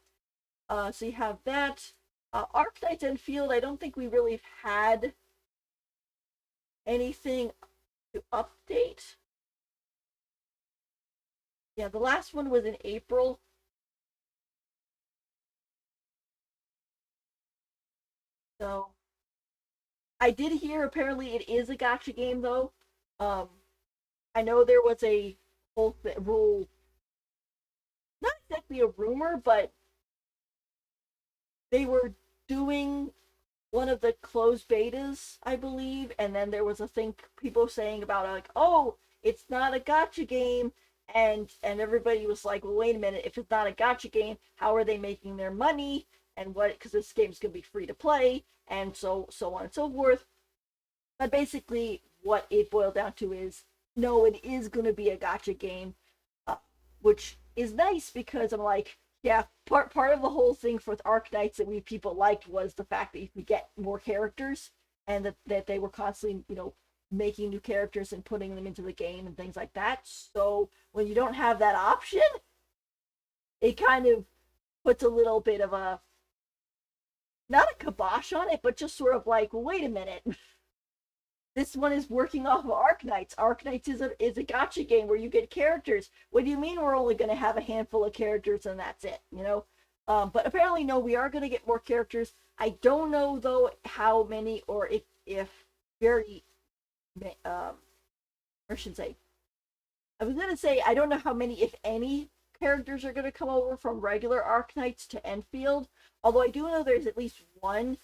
So you have that. Arknights Enfield, I don't think we really had anything to update. Yeah, the last one was in April. So I did hear apparently it is a gotcha game though. Um, I know there was a rule, not exactly a rumor, but they were doing one of the closed betas, I believe, and then there was a thing people saying about like, oh, it's not a gotcha game, and everybody was like, well, wait a minute, if it's not a gotcha game, how are they making their money? And what? Because this game's gonna be free to play, and so on and so forth. But basically, what it boiled down to is no, it is going to be a gotcha game, uh, which is nice because I'm like, yeah, part of the whole thing for Arknights that we people liked was the fact that you could get more characters, and that they were constantly, making new characters and putting them into the game and things like that. So when you don't have that option, it kind of puts a little bit of a, not a kibosh on it, but just sort of like, well, wait a minute. This one is working off of Arknights. Arknights is a gotcha game where you get characters. What do you mean we're only going to have a handful of characters and that's it? But apparently, no, we are going to get more characters. I don't know though how many, or if very, I should say, I was going to say I don't know how many, if any, characters are going to come over from regular Arknights to Enfield. Although I do know there's at least one.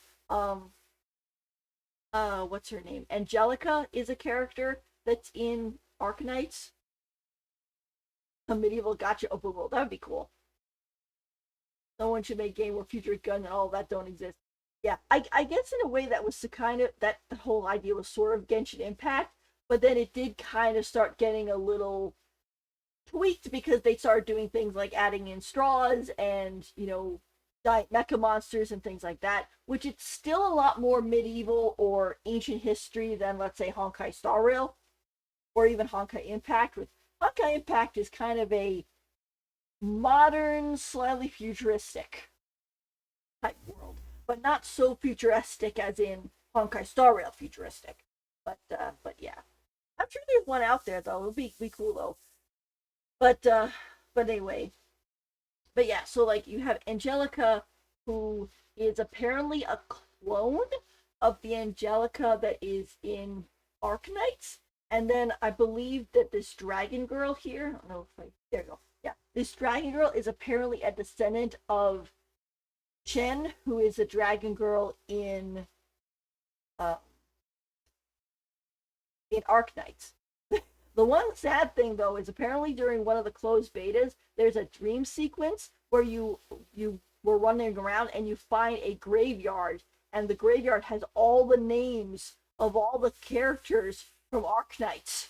What's her name? Angelica is a character that's in Arknights, a medieval gotcha open world. That would be cool. Someone should make a game where future gun and all that don't exist. Yeah, I guess in a way that was kind of, that the whole idea was sort of Genshin Impact, but then it did kind of start getting a little tweaked because they started doing things like adding in straws and giant mecha monsters and things like that, which it's still a lot more medieval or ancient history than, let's say, Honkai Star Rail or even Honkai Impact. With Honkai Impact is kind of a modern, slightly futuristic type world, but not so futuristic as in Honkai Star Rail futuristic. But yeah, I'm sure there's one out there though. It'll be cool though. But anyway, but yeah, so like you have Angelica, who is apparently a clone of the Angelica that is in Arknights. And then I believe that this dragon girl here, I don't know if I, there you go. Yeah, this dragon girl is apparently a descendant of Chen, who is a dragon girl uh in Arknights. The one sad thing though is apparently during one of the closed betas, there's a dream sequence where you were running around and you find a graveyard, and the graveyard has all the names of all the characters from Arknights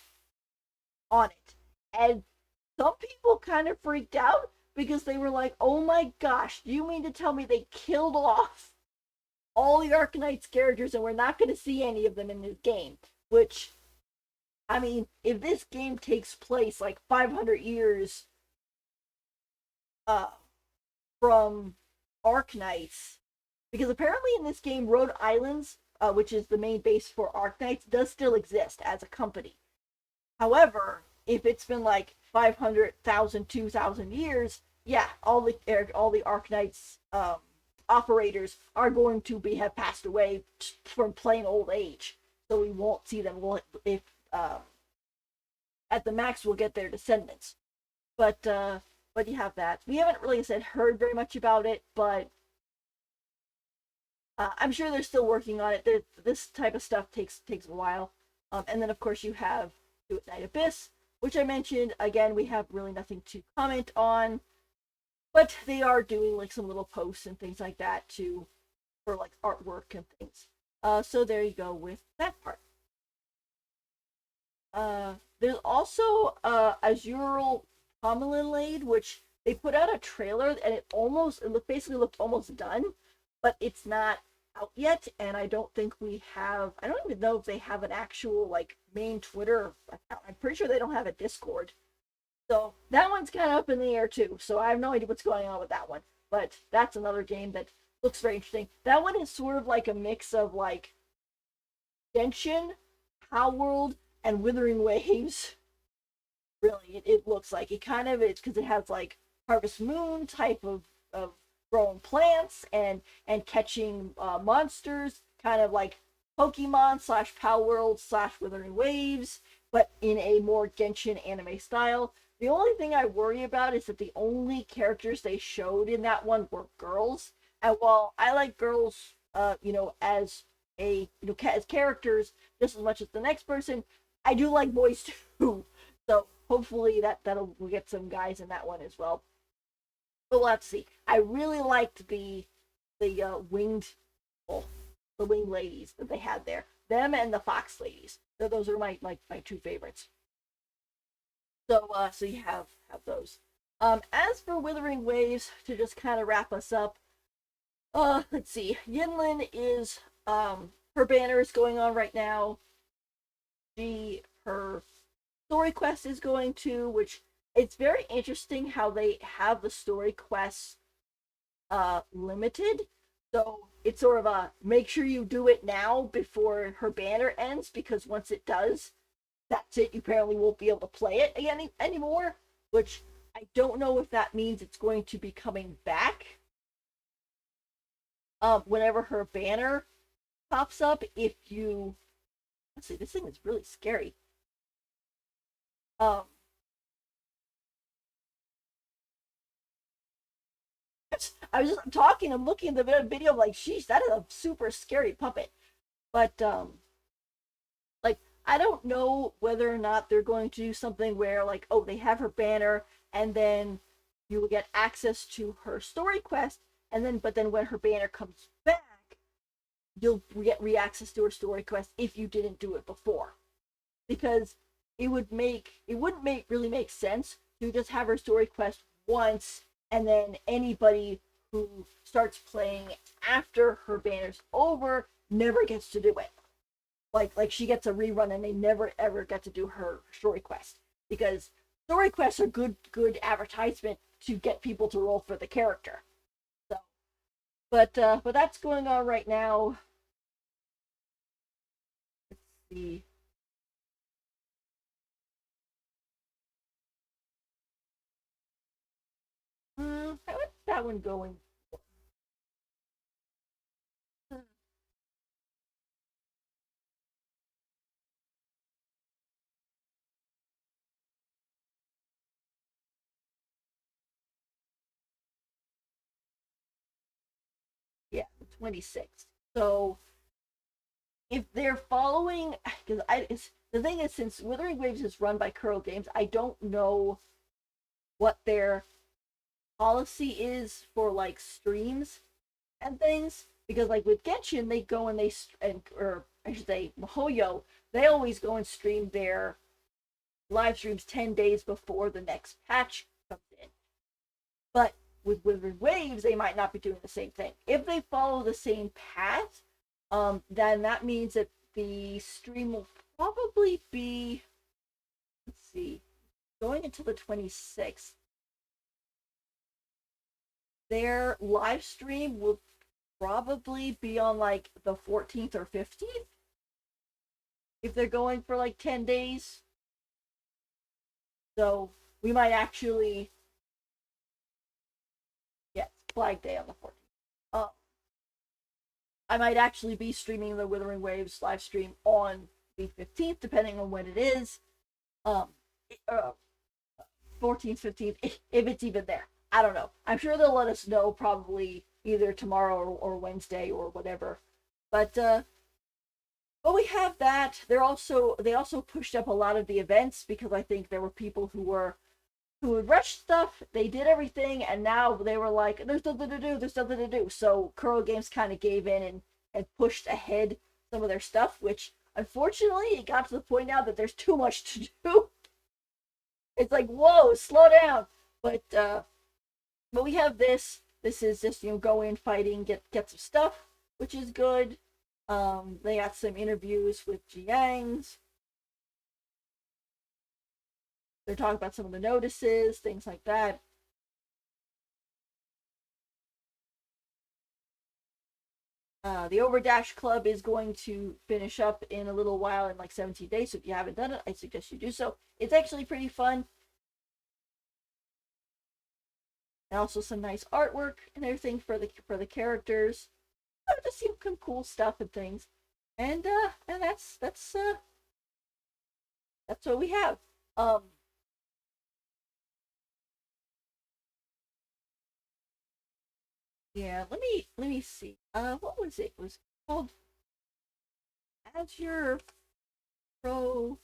on it. And some people kind of freaked out because they were like, "Oh my gosh, do you mean to tell me they killed off all the Arknights characters and we're not going to see any of them in this game?" Which, I mean, if this game takes place like 500 years uh, from Arknights, because apparently in this game, Rhode Islands, which is the main base for Arknights, does still exist as a company. However, if it's been like 500,000, 2,000 years, yeah, all the Arknights operators are going to have passed away from plain old age, so we won't see them. If at the max we'll get their descendants, but you have that. We haven't really said heard very much about it, but I'm sure they're still working on it. This type of stuff takes a while. And then of course you have Do It Night Abyss, which I mentioned. Again, we have really nothing to comment on, but they are doing like some little posts and things like that too, for like artwork and things. So there you go with that part. There's also Azurial Promenade, which they put out a trailer and it basically looked almost done, but it's not out yet, and I don't think I don't even know if they have an actual like main Twitter account. I'm pretty sure they don't have a Discord. So that one's kind of up in the air too. So I have no idea what's going on with that one. But that's another game that looks very interesting. That one is sort of like a mix of like Genshin, World, and Wuthering Waves. Really, it looks like it kind of is because it has like Harvest Moon type of growing plants and catching monsters, kind of like Pokemon slash Power World slash Wuthering Waves, but in a more Genshin anime style. The only thing I worry about is that the only characters they showed in that one were girls. And while I like girls, as as characters just as much as the next person, I do like boys too. So hopefully that'll we'll get some guys in that one as well. But we'll have to see. I really liked the winged well, the winged ladies that they had there. Them and the fox ladies. So those are my two favorites. So you have those. As for Withering Waves, to just kind of wrap us up, let's see. Yinlin is her banner is going on right now. Her story quest is going to, which it's very interesting how they have the story quests limited. So it's sort of a make sure you do it now before her banner ends, because once it does, that's it. You apparently won't be able to play it again anymore, which I don't know if that means it's going to be coming back whenever her banner pops up. If you let's see, this thing is really scary. Um, I was just talking, I'm looking at the video, I'm like, sheesh, that is a super scary puppet. But like I don't know whether or not they're going to do something where like, oh, they have her banner and then you will get access to her story quest, and then but then when her banner comes back, you'll get re-access to her story quest if you didn't do it before. Because it wouldn't really make sense to just have her story quest once and then anybody who starts playing after her banner's over never gets to do it. Like she gets a rerun and they never ever get to do her story quest, because story quests are good advertisement to get people to roll for the character. So, but that's going on right now. Let's see. How's that one going? Yeah, the 26th. So if they're following, because the thing is, since Wuthering Waves is run by Kuro Games, I don't know what their policy is for like streams and things, because like with Genshin they go and or I should say Mihoyo, they always go and stream their live streams 10 days before the next patch comes in. But with Wuthering Waves they might not be doing the same thing. If they follow the same path, then that means that the stream will probably be, let's see, going until the 26th. Their live stream will probably be on like the 14th or 15th if they're going for like 10 days. So we might actually, yes, Flag Day on the 14th. I might actually be streaming the Wuthering Waves live stream on the 15th, depending on when it is. 14th, 15th, if it's even there. I don't know. I'm sure they'll let us know probably either tomorrow or Wednesday or whatever. But we have that. They also pushed up a lot of the events because I think there were people who would rush stuff. They did everything, and now they were like, "There's nothing to do. There's nothing to do." So Kuro Games kind of gave in and pushed ahead some of their stuff, which unfortunately it got to the point now that there's too much to do. It's like, whoa, slow down. But we have this. This is just, go in, fighting, get some stuff, which is good. They got some interviews with Jiang's. They're talking about some of the notices, things like that. The Overdash Club is going to finish up in a little while, in like 17 days. So if you haven't done it, I suggest you do so. It's actually pretty fun. And also some nice artwork and everything for the characters. Just some cool stuff and things. And that's what we have. Yeah, let me see. What was it? It was called Azure Pro.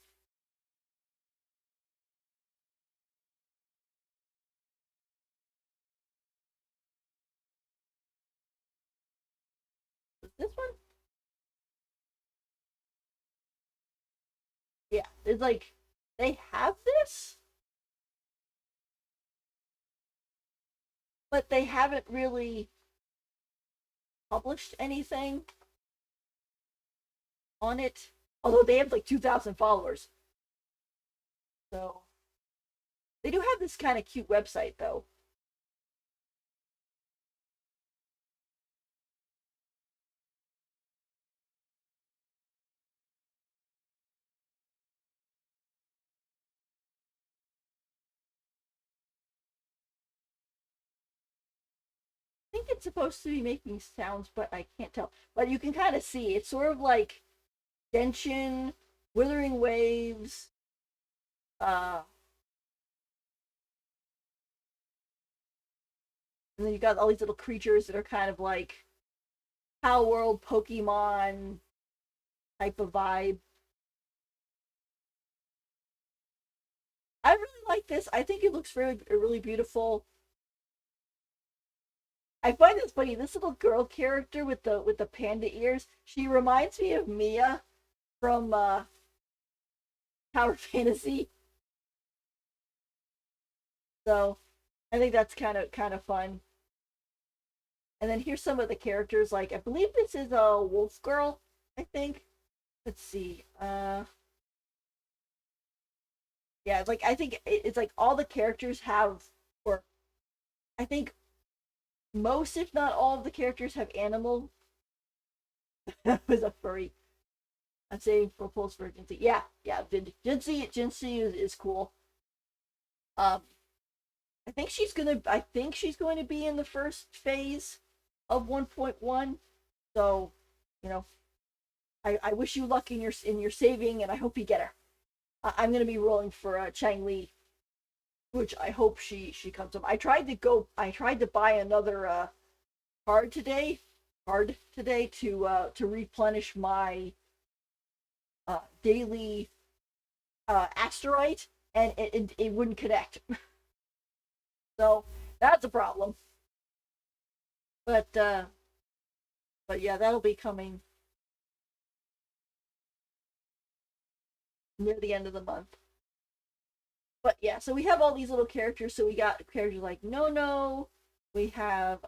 Was this one? Yeah, it's like they have this, but they haven't really published anything on it. Although they have like 2,000 followers, so they do have this kind of cute website though. I think it's supposed to be making sounds, but I can't tell. But you can kind of see it's sort of like Genshin, Wuthering Waves, uh, and then you got all these little creatures that are kind of like Power World Pokemon type of vibe. I really like this. I think it looks really really beautiful. I find this funny. This little girl character with the panda ears, she reminds me of Mia from Tower Fantasy. So I think that's kind of fun. And then here's some of the characters. Like I believe this is a wolf girl. I think. Let's see. Yeah, like I think it's like all the characters have, or I think most, if not all, of the characters have animal. Was a furry. I'm saying for Pulse for Jinsei. Yeah, yeah. Jinsei is cool. Um, I think she's going to be in the first phase of 1.1. So, you know, I wish you luck in your saving, and I hope you get her. I'm gonna be rolling for Chang Li, which I hope she comes up. I tried to buy another card today, to replenish my daily asteroid, and it wouldn't connect. So that's a problem. But uh, but yeah, that'll be coming near the end of the month. But yeah, so we have all these little characters. So we got characters like No, we have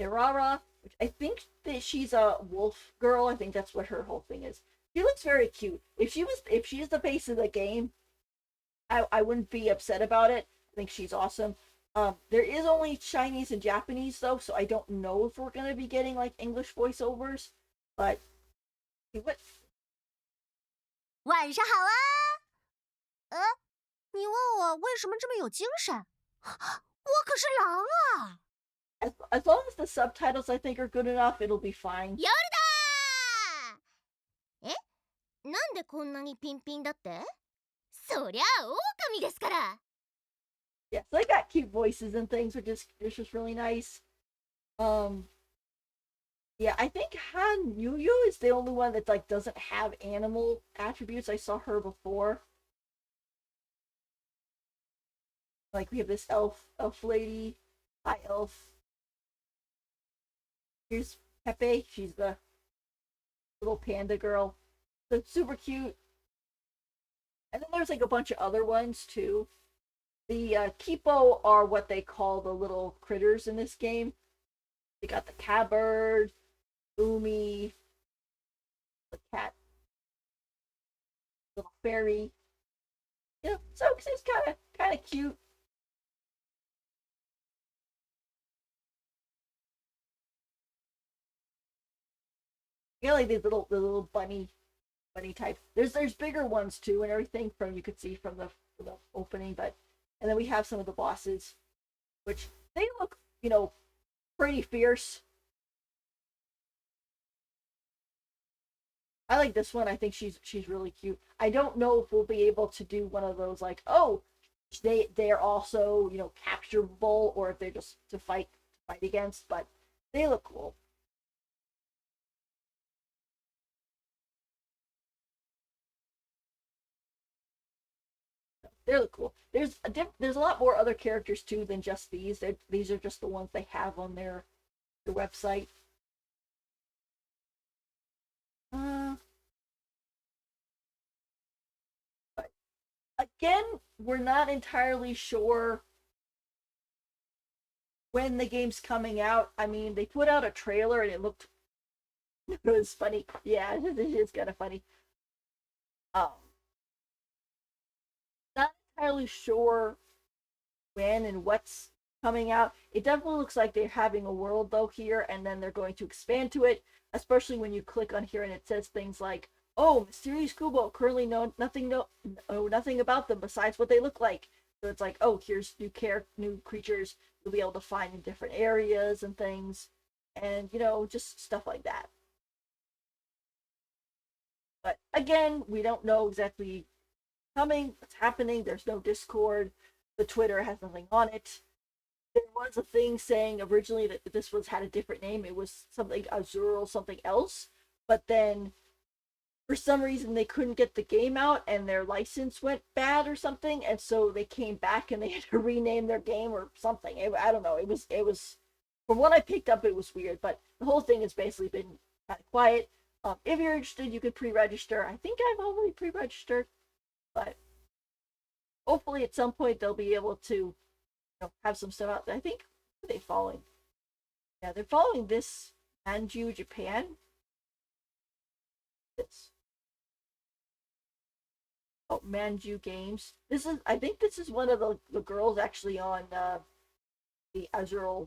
Terrara, which I think that she's a wolf girl. I think that's what her whole thing is. She looks very cute. If she's the face of the game, I wouldn't be upset about it. I think she's awesome. There is only Chinese and Japanese though, so I don't know if we're gonna be getting like English voiceovers. But what? 晚上好啊！你问我为什么这么有精神？我可是狼啊as long as the subtitles I think are good enough, it'll be fine. 夜だなんでこんなにピンピンだってそりゃ狼ですから Yeah, so they got cute voices and things, which is just really nice. Yeah, I think Han Yu is the only one that like doesn't have animal attributes. I saw her before. Like we have this elf lady, high elf. Here's Pepe. She's the little panda girl. So it's super cute. And then there's like a bunch of other ones too. The Kipo are what they call the little critters in this game. They got the catbird, Umi, the cat, little fairy. Yeah, so it's kind of cute. You know, like these little bunny type. There's bigger ones too and everything from you could see from the opening, but and then we have some of the bosses, which they look pretty fierce. I like this one. I think she's really cute. I don't know if we'll be able to do one of those like, oh, they're also capturable, or if they're just to fight against, but they look cool. They look cool. There's a lot more other characters too than just these. These are just the ones they have on their website. Uh, Again, we're not entirely sure when the game's coming out. I mean, they put out a trailer and it looked it was funny. Yeah, it is kind of funny. Um, Not entirely sure when and what's coming out. It definitely looks like they're having a world though here, and then they're going to expand to it. Especially when you click on here and it says things like, "Oh, mysterious Kubo currently know nothing about them besides what they look like." So it's like, "Oh, here's new creatures you'll be able to find in different areas and things, and just stuff like that." But again, we don't know exactly coming, what's happening. There's no Discord. The Twitter has nothing on it. There was a thing saying originally that this was had a different name. It was something Azure something else. But then for some reason they couldn't get the game out and their license went bad or something, and so they came back and they had to rename their game or something. I don't know. It was from what I picked up, it was weird, but the whole thing has basically been kind of quiet. If you're interested, you could pre-register. I think I've already pre-registered, but hopefully at some point they'll be able to have some stuff out there. I think who are they following? Yeah, they're following this Manju Japan. This Manju Games. I think this is one of the girls actually on the Azure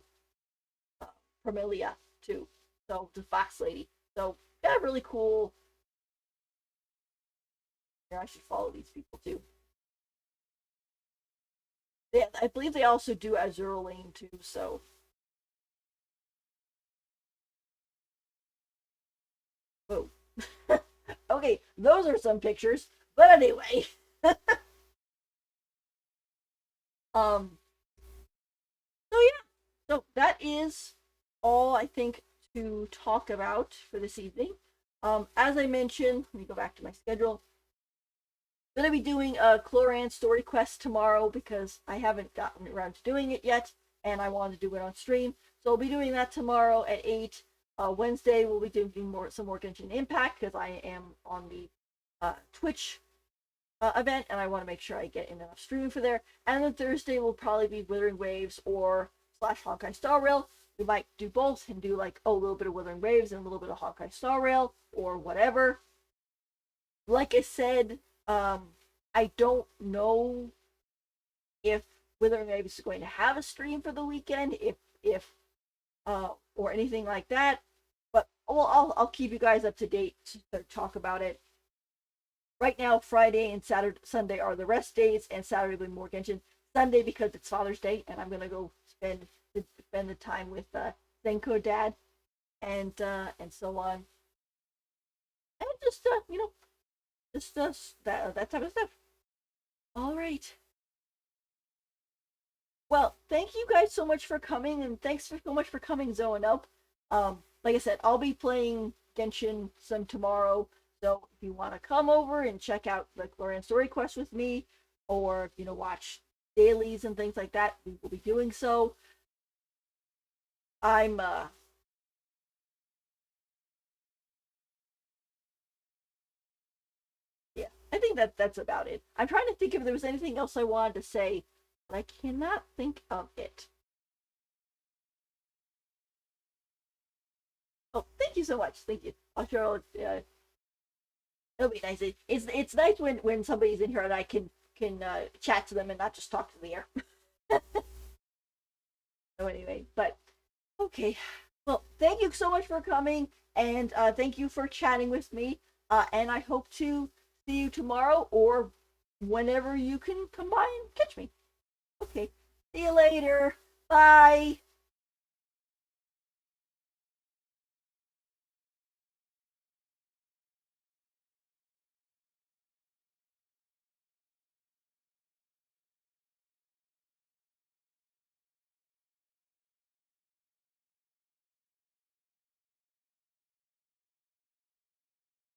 uh, Promelia too. So the Fox lady. So yeah, really cool. Yeah, I should follow these people too. I believe they also do Azure Lane too. So whoa. Okay, those are some pictures. But anyway, um, so yeah, so that is all I think to talk about for this evening. As I mentioned, let me go back to my schedule. gonna be doing a Cloran story quest tomorrow because I haven't gotten around to doing it yet, and I want to do it on stream. So I'll be doing that tomorrow at 8. Wednesday we'll be doing some more Genshin Impact because I am on the Twitch event, and I want to make sure I get in enough streaming for there. And then Thursday will probably be Wuthering Waves or slash Honkai Star Rail. We might do both and do like a little bit of Wuthering Waves and a little bit of Honkai Star Rail or whatever. Like I said, I don't know if Wuthering Waves is going to have a stream for the weekend, if or anything like that. But I'll keep you guys up to date to talk about it. Right now, Friday and Saturday, Sunday are the rest days, and Saturday will be more Genshin. Sunday because it's Father's Day, and I'm gonna go spend the time with Zenko Dad and so on, and just just that type of stuff. All right. Well, thank you guys so much for coming, and thanks so much for coming, Zoe and Up. Like I said, I'll be playing Genshin some tomorrow, so if you want to come over and check out the Glorian Story Quest with me, or watch dailies and things like that, we will be doing so. I'm Yeah, I think that's about it. I'm trying to think if there was anything else I wanted to say, but I cannot think of it. Oh, thank you so much. Thank you. I'm sure it'll be nice. It's nice when somebody's in here and I can chat to them and not just talk to the air. So anyway, but okay. Well, thank you so much for coming, and thank you for chatting with me. And I hope to see you tomorrow or whenever you can come by and catch me. Okay. See you later. Bye.